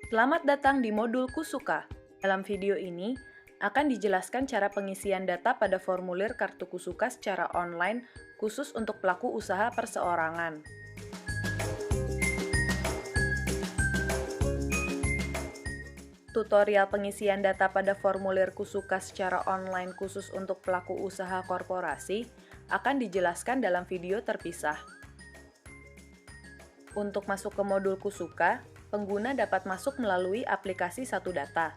Selamat datang di modul Kusuka. Dalam video ini, akan dijelaskan cara pengisian data pada formulir kartu Kusuka secara online khusus untuk pelaku usaha perseorangan. Tutorial pengisian data pada formulir Kusuka secara online khusus untuk pelaku usaha korporasi akan dijelaskan dalam video terpisah. Untuk masuk ke modul Kusuka, pengguna dapat masuk melalui aplikasi Satu Data.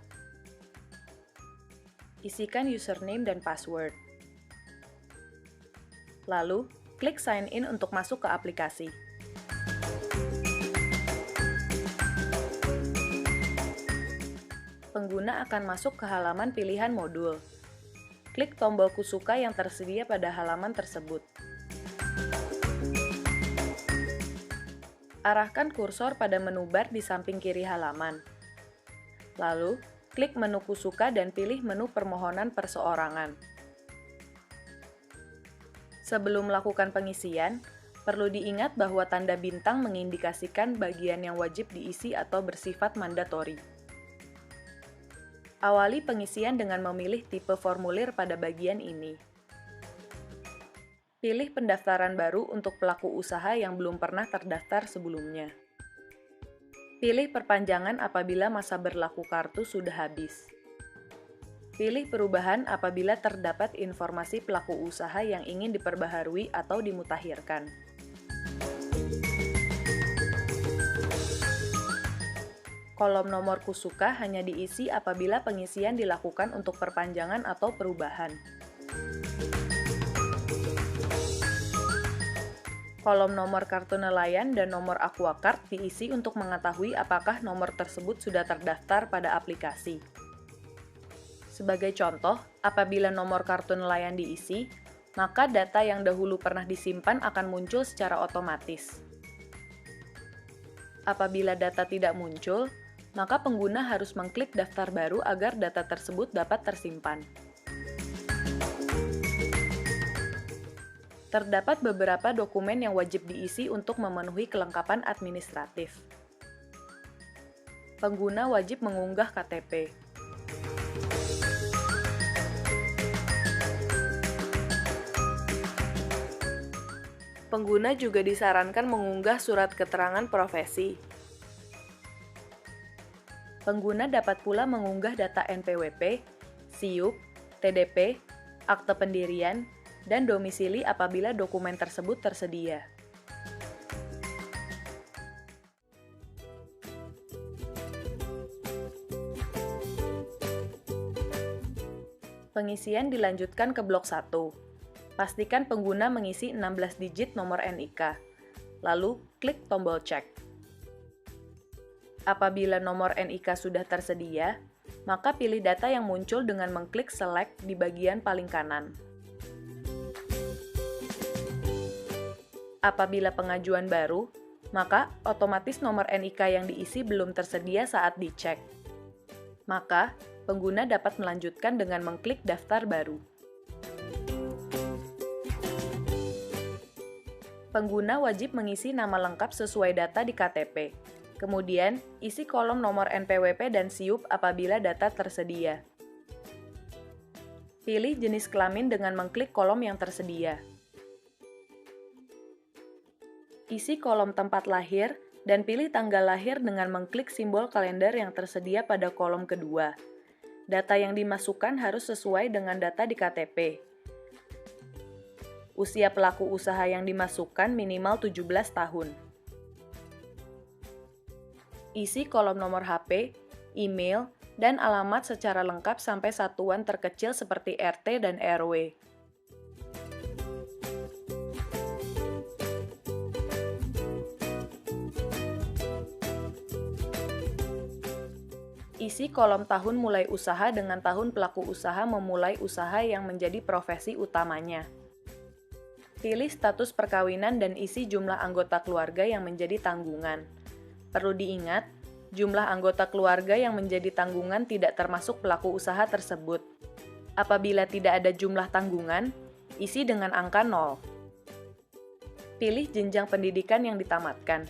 Isikan username dan password. Lalu, klik sign in untuk masuk ke aplikasi. Pengguna akan masuk ke halaman pilihan modul. Klik tombol Kusuka yang tersedia pada halaman tersebut. Arahkan kursor pada menu bar di samping kiri halaman. Lalu, klik menu Kusuka dan pilih menu permohonan perseorangan. Sebelum melakukan pengisian, perlu diingat bahwa tanda bintang mengindikasikan bagian yang wajib diisi atau bersifat mandatori. Awali pengisian dengan memilih tipe formulir pada bagian ini. Pilih pendaftaran baru untuk pelaku usaha yang belum pernah terdaftar sebelumnya. Pilih perpanjangan apabila masa berlaku kartu sudah habis. Pilih perubahan apabila terdapat informasi pelaku usaha yang ingin diperbaharui atau dimutakhirkan. Kolom nomor Kusuka hanya diisi apabila pengisian dilakukan untuk perpanjangan atau perubahan. Kolom nomor kartu nelayan dan nomor Aquacard diisi untuk mengetahui apakah nomor tersebut sudah terdaftar pada aplikasi. Sebagai contoh, apabila nomor kartu nelayan diisi, maka data yang dahulu pernah disimpan akan muncul secara otomatis. Apabila data tidak muncul, maka pengguna harus mengklik daftar baru agar data tersebut dapat tersimpan. Terdapat beberapa dokumen yang wajib diisi untuk memenuhi kelengkapan administratif. Pengguna wajib mengunggah KTP. Pengguna juga disarankan mengunggah surat keterangan profesi. Pengguna dapat pula mengunggah data NPWP, SIUP, TDP, akte pendirian, dan domisili apabila dokumen tersebut tersedia. Pengisian dilanjutkan ke blok 1. Pastikan pengguna mengisi 16 digit nomor NIK. Lalu, klik tombol cek. Apabila nomor NIK sudah tersedia, maka pilih data yang muncul dengan mengklik select di bagian paling kanan. Apabila pengajuan baru, maka otomatis nomor NIK yang diisi belum tersedia saat dicek. Maka, pengguna dapat melanjutkan dengan mengklik daftar baru. Pengguna wajib mengisi nama lengkap sesuai data di KTP. Kemudian, isi kolom nomor NPWP dan SIUP apabila data tersedia. Pilih jenis kelamin dengan mengklik kolom yang tersedia. Isi kolom tempat lahir dan pilih tanggal lahir dengan mengklik simbol kalender yang tersedia pada kolom kedua. Data yang dimasukkan harus sesuai dengan data di KTP. Usia pelaku usaha yang dimasukkan minimal 17 tahun. Isi kolom nomor HP, email, dan alamat secara lengkap sampai satuan terkecil seperti RT dan RW. Isi kolom tahun mulai usaha dengan tahun pelaku usaha memulai usaha yang menjadi profesi utamanya. Pilih status perkawinan dan isi jumlah anggota keluarga yang menjadi tanggungan. Perlu diingat, jumlah anggota keluarga yang menjadi tanggungan tidak termasuk pelaku usaha tersebut. Apabila tidak ada jumlah tanggungan, isi dengan angka 0. Pilih jenjang pendidikan yang ditamatkan.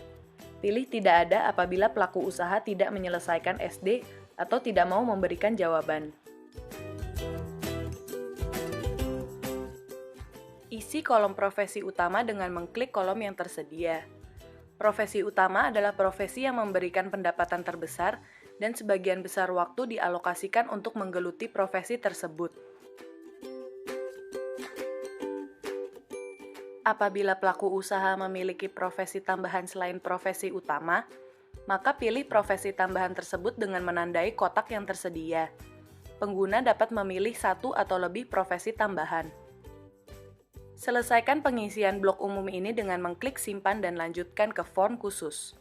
Pilih tidak ada apabila pelaku usaha tidak menyelesaikan SD atau tidak mau memberikan jawaban. Isi kolom profesi utama dengan mengklik kolom yang tersedia. Profesi utama adalah profesi yang memberikan pendapatan terbesar dan sebagian besar waktu dialokasikan untuk menggeluti profesi tersebut. Apabila pelaku usaha memiliki profesi tambahan selain profesi utama, maka pilih profesi tambahan tersebut dengan menandai kotak yang tersedia. Pengguna dapat memilih satu atau lebih profesi tambahan. Selesaikan pengisian blok umum ini dengan mengklik simpan dan lanjutkan ke form khusus.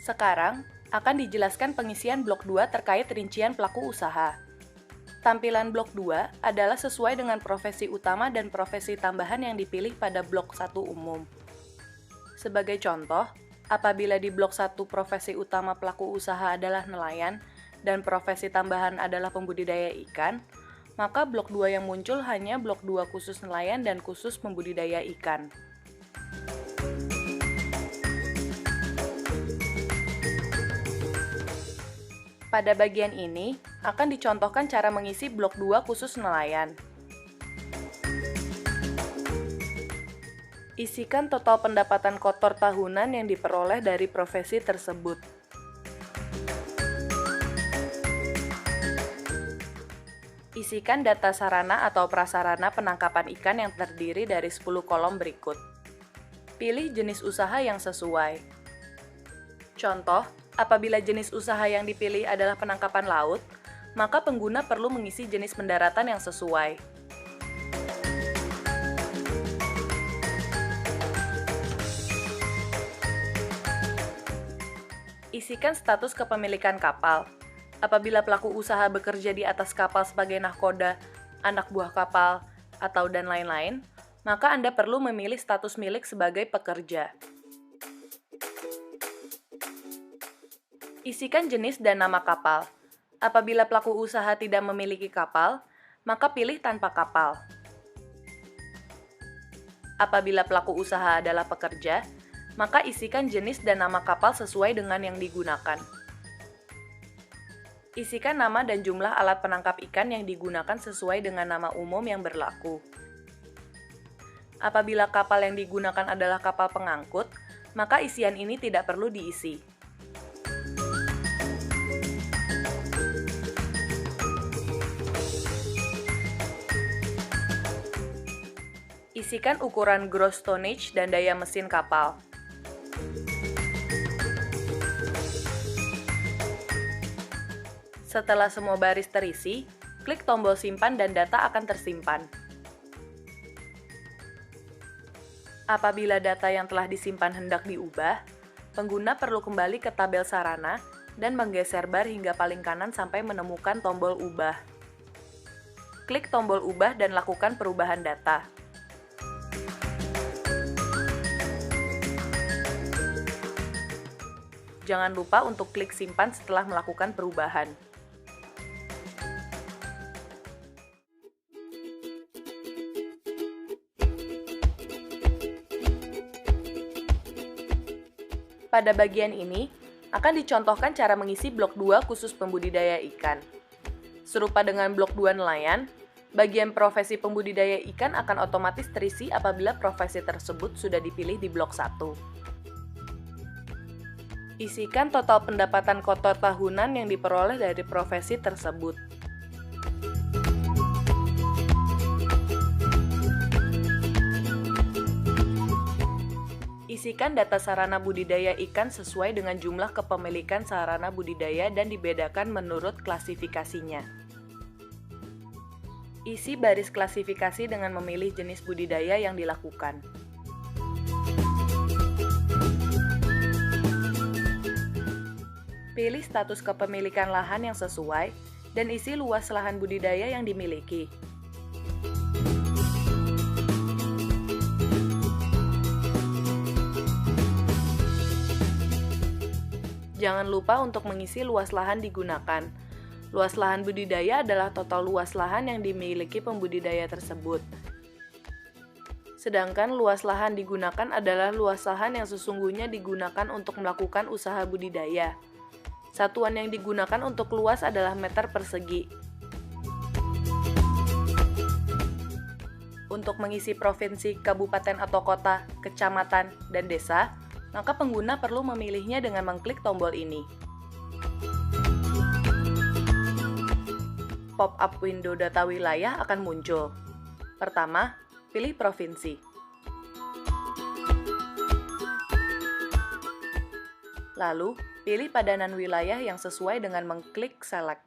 Sekarang, akan dijelaskan pengisian blok 2 terkait rincian pelaku usaha. Tampilan blok 2 adalah sesuai dengan profesi utama dan profesi tambahan yang dipilih pada blok 1 umum. Sebagai contoh, apabila di blok 1 profesi utama pelaku usaha adalah nelayan dan profesi tambahan adalah pembudidaya ikan, maka blok 2 yang muncul hanya blok 2 khusus nelayan dan khusus pembudidaya ikan. Pada bagian ini, akan dicontohkan cara mengisi blok 2 khusus nelayan. Isikan total pendapatan kotor tahunan yang diperoleh dari profesi tersebut. Isikan data sarana atau prasarana penangkapan ikan yang terdiri dari 10 kolom berikut. Pilih jenis usaha yang sesuai. Contoh, apabila jenis usaha yang dipilih adalah penangkapan laut, maka pengguna perlu mengisi jenis pendaratan yang sesuai. Isikan status kepemilikan kapal. Apabila pelaku usaha bekerja di atas kapal sebagai nahkoda, anak buah kapal, atau dan lain-lain, maka Anda perlu memilih status milik sebagai pekerja. Isikan jenis dan nama kapal. Apabila pelaku usaha tidak memiliki kapal, maka pilih tanpa kapal. Apabila pelaku usaha adalah pekerja, maka isikan jenis dan nama kapal sesuai dengan yang digunakan. Isikan nama dan jumlah alat penangkap ikan yang digunakan sesuai dengan nama umum yang berlaku. Apabila kapal yang digunakan adalah kapal pengangkut, maka isian ini tidak perlu diisi. Isikan ukuran gross tonnage dan daya mesin kapal. Setelah semua baris terisi, klik tombol simpan dan data akan tersimpan. Apabila data yang telah disimpan hendak diubah, pengguna perlu kembali ke tabel sarana dan menggeser bar hingga paling kanan sampai menemukan tombol ubah. Klik tombol ubah dan lakukan perubahan data. Jangan lupa untuk klik simpan setelah melakukan perubahan. Pada bagian ini, akan dicontohkan cara mengisi blok 2 khusus pembudidaya ikan. Serupa dengan blok 2 nelayan, bagian profesi pembudidaya ikan akan otomatis terisi apabila profesi tersebut sudah dipilih di blok 1. Isikan total pendapatan kotor tahunan yang diperoleh dari profesi tersebut. Isikan data sarana budidaya ikan sesuai dengan jumlah kepemilikan sarana budidaya dan dibedakan menurut klasifikasinya. Isi baris klasifikasi dengan memilih jenis budidaya yang dilakukan. Pilih status kepemilikan lahan yang sesuai dan isi luas lahan budidaya yang dimiliki. Jangan lupa untuk mengisi luas lahan digunakan. Luas lahan budidaya adalah total luas lahan yang dimiliki pembudidaya tersebut. Sedangkan luas lahan digunakan adalah luas lahan yang sesungguhnya digunakan untuk melakukan usaha budidaya. Satuan yang digunakan untuk luas adalah meter persegi. Untuk mengisi provinsi, kabupaten atau kota, kecamatan, dan desa, maka pengguna perlu memilihnya dengan mengklik tombol ini. Pop-up window data wilayah akan muncul. Pertama, pilih provinsi. Lalu, pilih padanan wilayah yang sesuai dengan mengklik select.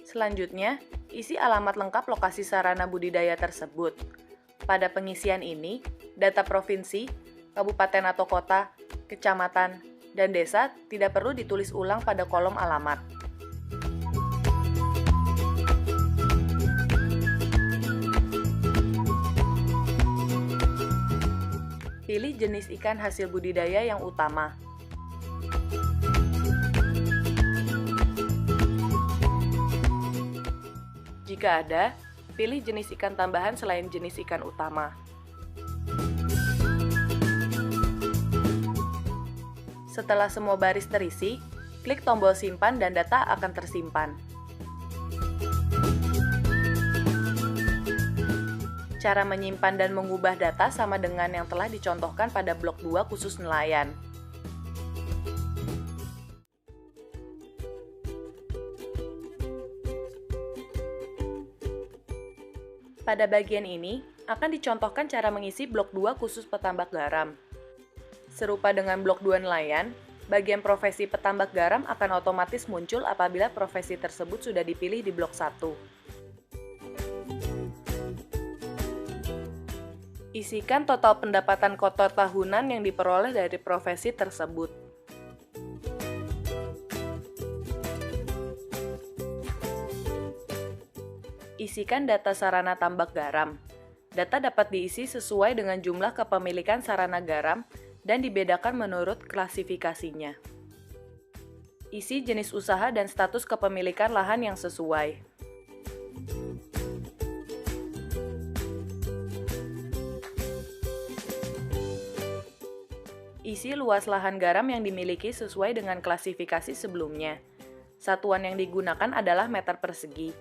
Selanjutnya, isi alamat lengkap lokasi sarana budidaya tersebut. Pada pengisian ini, data provinsi, kabupaten atau kota, kecamatan, dan desa tidak perlu ditulis ulang pada kolom alamat. Pilih jenis ikan hasil budidaya yang utama. Jika ada, pilih jenis ikan tambahan selain jenis ikan utama. Setelah semua baris terisi, klik tombol simpan dan data akan tersimpan. Cara menyimpan dan mengubah data sama dengan yang telah dicontohkan pada blok 2 khusus nelayan. Pada bagian ini, akan dicontohkan cara mengisi blok 2 khusus petambak garam. Serupa dengan blok 2 nelayan, bagian profesi petambak garam akan otomatis muncul apabila profesi tersebut sudah dipilih di blok 1. Isikan total pendapatan kotor tahunan yang diperoleh dari profesi tersebut. Isikan data sarana tambak garam. Data dapat diisi sesuai dengan jumlah kepemilikan sarana garam dan dibedakan menurut klasifikasinya. Isi jenis usaha dan status kepemilikan lahan yang sesuai. Isi luas lahan garam yang dimiliki sesuai dengan klasifikasi sebelumnya. Satuan yang digunakan adalah meter persegi.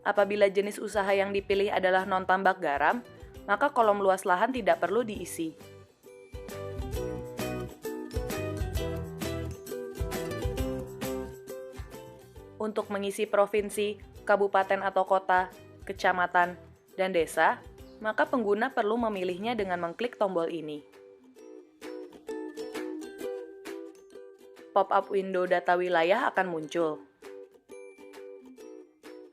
Apabila jenis usaha yang dipilih adalah non-tambak garam, maka kolom luas lahan tidak perlu diisi. Untuk mengisi provinsi, kabupaten atau kota, kecamatan, dan desa, maka pengguna perlu memilihnya dengan mengklik tombol ini. Pop-up window data wilayah akan muncul.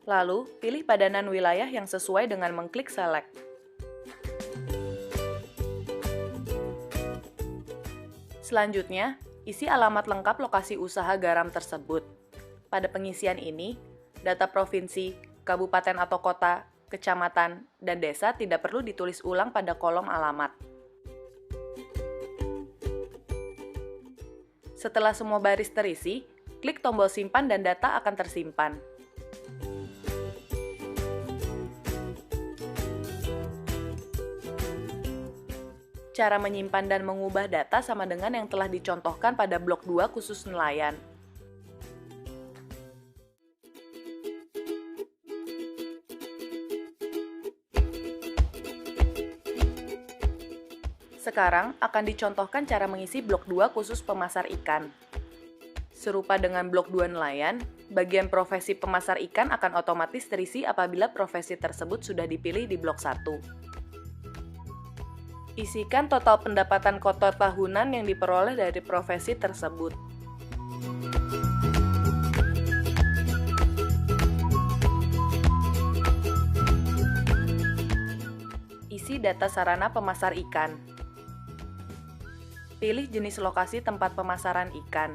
Lalu, pilih padanan wilayah yang sesuai dengan mengklik select. Selanjutnya, isi alamat lengkap lokasi usaha garam tersebut. Pada pengisian ini, data provinsi, kabupaten atau kota, kecamatan, dan desa tidak perlu ditulis ulang pada kolom alamat. Setelah semua baris terisi, klik tombol simpan dan data akan tersimpan. Cara menyimpan dan mengubah data sama dengan yang telah dicontohkan pada blok 2 khusus nelayan. Sekarang akan dicontohkan cara mengisi blok 2 khusus pemasar ikan. Serupa dengan blok 2 nelayan, bagian profesi pemasar ikan akan otomatis terisi apabila profesi tersebut sudah dipilih di blok 1. Isikan total pendapatan kotor tahunan yang diperoleh dari profesi tersebut. Isi data sarana pemasar ikan. Pilih jenis lokasi tempat pemasaran ikan.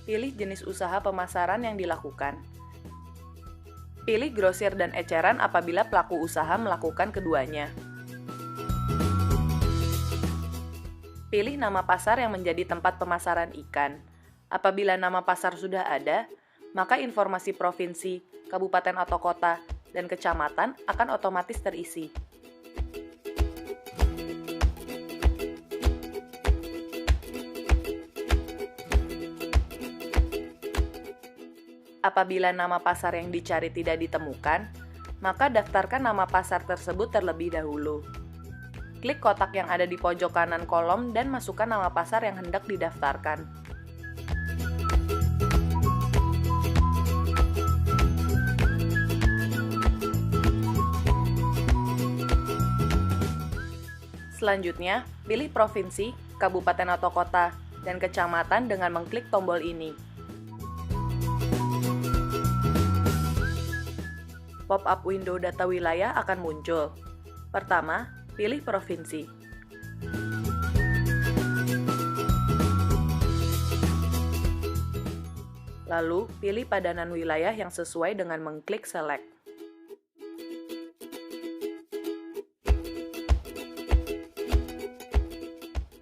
Pilih jenis usaha pemasaran yang dilakukan. Pilih grosir dan eceran apabila pelaku usaha melakukan keduanya. Pilih nama pasar yang menjadi tempat pemasaran ikan. Apabila nama pasar sudah ada, maka informasi provinsi, kabupaten atau kota, dan kecamatan akan otomatis terisi. Apabila nama pasar yang dicari tidak ditemukan, maka daftarkan nama pasar tersebut terlebih dahulu. Klik kotak yang ada di pojok kanan kolom dan masukkan nama pasar yang hendak didaftarkan. Selanjutnya, pilih provinsi, kabupaten atau kota, dan kecamatan dengan mengklik tombol ini. Pop-up window data wilayah akan muncul. Pertama, pilih provinsi. Lalu, pilih padanan wilayah yang sesuai dengan mengklik select.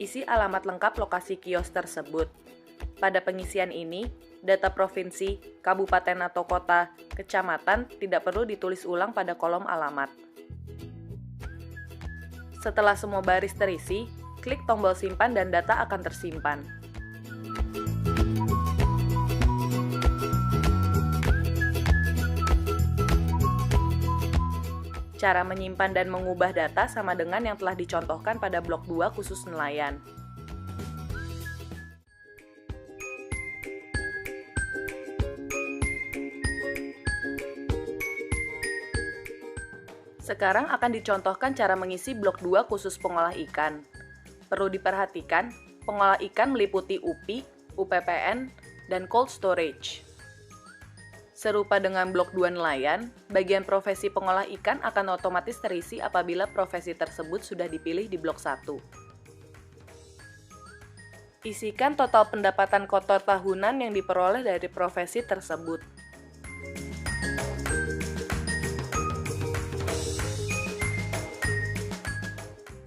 Isi alamat lengkap lokasi kios tersebut. Pada pengisian ini, data provinsi, kabupaten atau kota, kecamatan tidak perlu ditulis ulang pada kolom alamat. Setelah semua baris terisi, klik tombol simpan dan data akan tersimpan. Cara menyimpan dan mengubah data sama dengan yang telah dicontohkan pada blok 2 khusus nelayan. Sekarang akan dicontohkan cara mengisi blok 2 khusus pengolah ikan. Perlu diperhatikan, pengolah ikan meliputi UPI, UPPN, dan cold storage. Serupa dengan blok 2 nelayan, bagian profesi pengolah ikan akan otomatis terisi apabila profesi tersebut sudah dipilih di blok 1. Isikan total pendapatan kotor tahunan yang diperoleh dari profesi tersebut.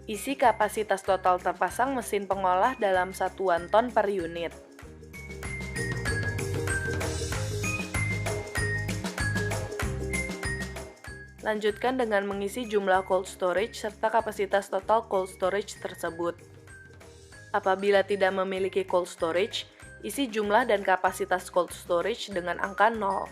Isi kapasitas total terpasang mesin pengolah dalam satuan ton per unit. Lanjutkan dengan mengisi jumlah cold storage serta kapasitas total cold storage tersebut. Apabila tidak memiliki cold storage, isi jumlah dan kapasitas cold storage dengan angka 0.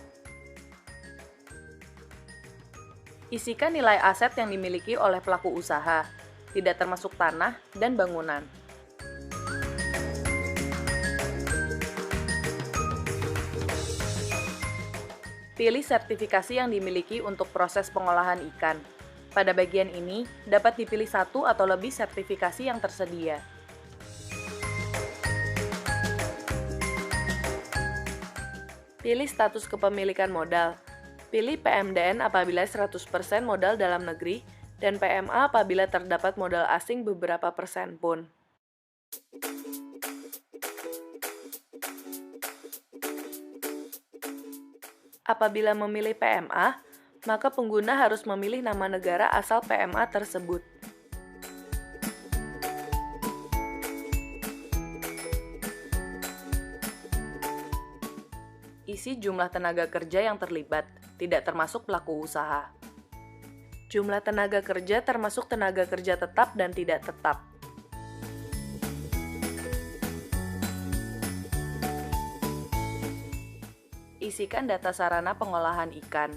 Isikan nilai aset yang dimiliki oleh pelaku usaha, tidak termasuk tanah dan bangunan. Pilih sertifikasi yang dimiliki untuk proses pengolahan ikan. Pada bagian ini, dapat dipilih satu atau lebih sertifikasi yang tersedia. Pilih status kepemilikan modal. Pilih PMDN apabila 100% modal dalam negeri, dan PMA apabila terdapat modal asing beberapa persen pun. Apabila memilih PMA, maka pengguna harus memilih nama negara asal PMA tersebut. Isi jumlah tenaga kerja yang terlibat, tidak termasuk pelaku usaha. Jumlah tenaga kerja termasuk tenaga kerja tetap dan tidak tetap. Isikan data sarana pengolahan ikan.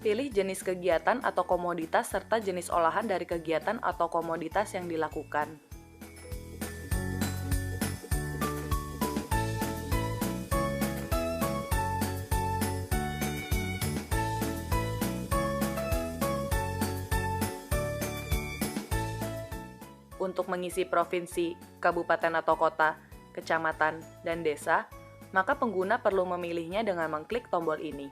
Pilih jenis kegiatan atau komoditas serta jenis olahan dari kegiatan atau komoditas yang dilakukan. Untuk mengisi provinsi, kabupaten atau kota, kecamatan, dan desa, maka pengguna perlu memilihnya dengan mengklik tombol ini.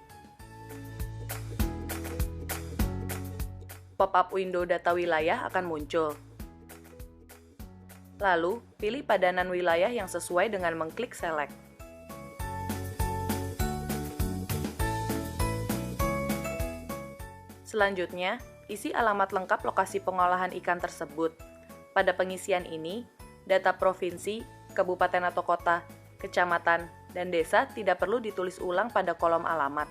Pop-up window data wilayah akan muncul. Lalu, pilih padanan wilayah yang sesuai dengan mengklik select. Selanjutnya, isi alamat lengkap lokasi pengolahan ikan tersebut. Pada pengisian ini, data provinsi, kabupaten atau kota, kecamatan, dan desa tidak perlu ditulis ulang pada kolom alamat.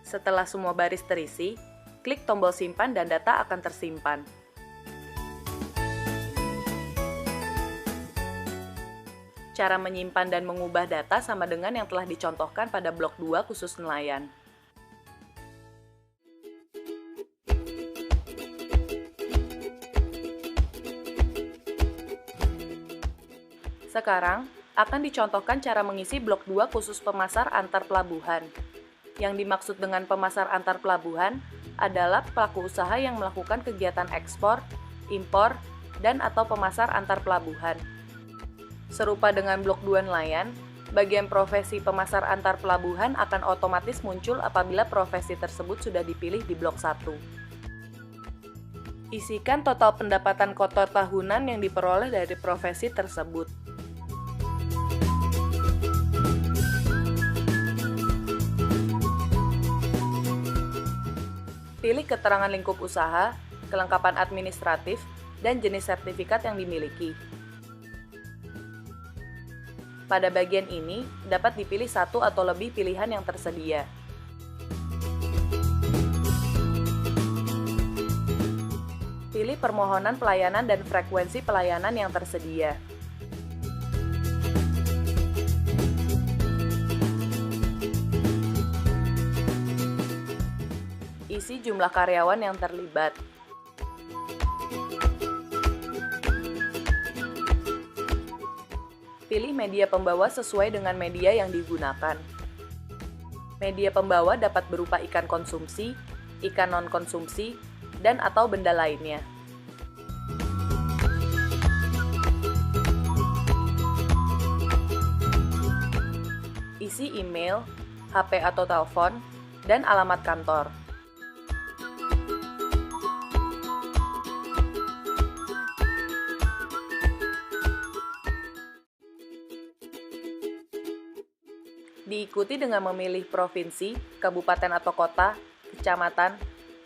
Setelah semua baris terisi, klik tombol simpan dan data akan tersimpan. Cara menyimpan dan mengubah data sama dengan yang telah dicontohkan pada blok 2 khusus nelayan. Sekarang, akan dicontohkan cara mengisi blok 2 khusus pemasar antar pelabuhan. Yang dimaksud dengan pemasar antar pelabuhan adalah pelaku usaha yang melakukan kegiatan ekspor, impor, dan atau pemasar antar pelabuhan. Serupa dengan blok 2 nelayan, bagian profesi pemasar antar pelabuhan akan otomatis muncul apabila profesi tersebut sudah dipilih di blok 1. Isikan total pendapatan kotor tahunan yang diperoleh dari profesi tersebut. Pilih keterangan lingkup usaha, kelengkapan administratif, dan jenis sertifikat yang dimiliki. Pada bagian ini, dapat dipilih satu atau lebih pilihan yang tersedia. Pilih permohonan pelayanan dan frekuensi pelayanan yang tersedia. Isi jumlah karyawan yang terlibat. Pilih media pembawa sesuai dengan media yang digunakan. Media pembawa dapat berupa ikan konsumsi, ikan non-konsumsi, dan atau benda lainnya. Isi email, HP atau telepon, dan alamat kantor. Diikuti dengan memilih provinsi, kabupaten atau kota, kecamatan,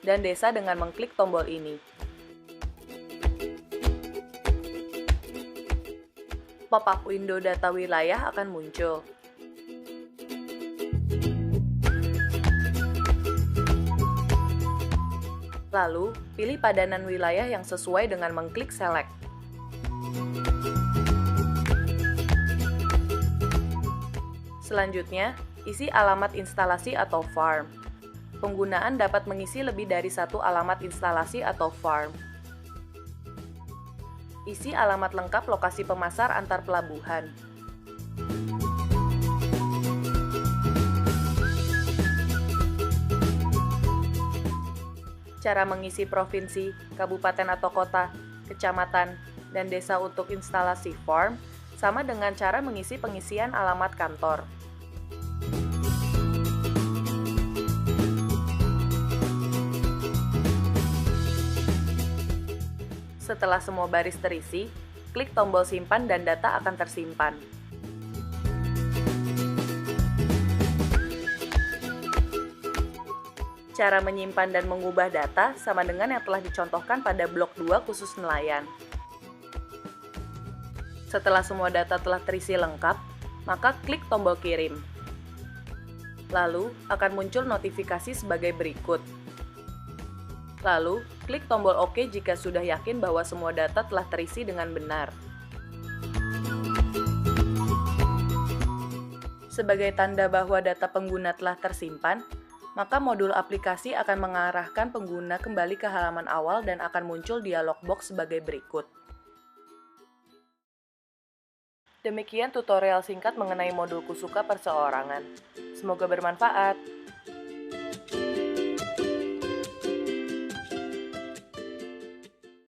dan desa dengan mengklik tombol ini. Pop-up window data wilayah akan muncul. Lalu, pilih padanan wilayah yang sesuai dengan mengklik select. Selanjutnya, isi alamat instalasi atau farm. Penggunaan dapat mengisi lebih dari satu alamat instalasi atau farm. Isi alamat lengkap lokasi pemasar antar pelabuhan. Cara mengisi provinsi, kabupaten atau kota, kecamatan, dan desa untuk instalasi farm sama dengan cara mengisi pengisian alamat kantor. Setelah semua baris terisi, klik tombol simpan dan data akan tersimpan. Cara menyimpan dan mengubah data sama dengan yang telah dicontohkan pada blok 2 khusus nelayan. Setelah semua data telah terisi lengkap, maka klik tombol kirim. Lalu, akan muncul notifikasi sebagai berikut. Lalu, klik tombol OK jika sudah yakin bahwa semua data telah terisi dengan benar. Sebagai tanda bahwa data pengguna telah tersimpan, maka modul aplikasi akan mengarahkan pengguna kembali ke halaman awal dan akan muncul dialog box sebagai berikut. Demikian tutorial singkat mengenai modul Kusuka perseorangan. Semoga bermanfaat.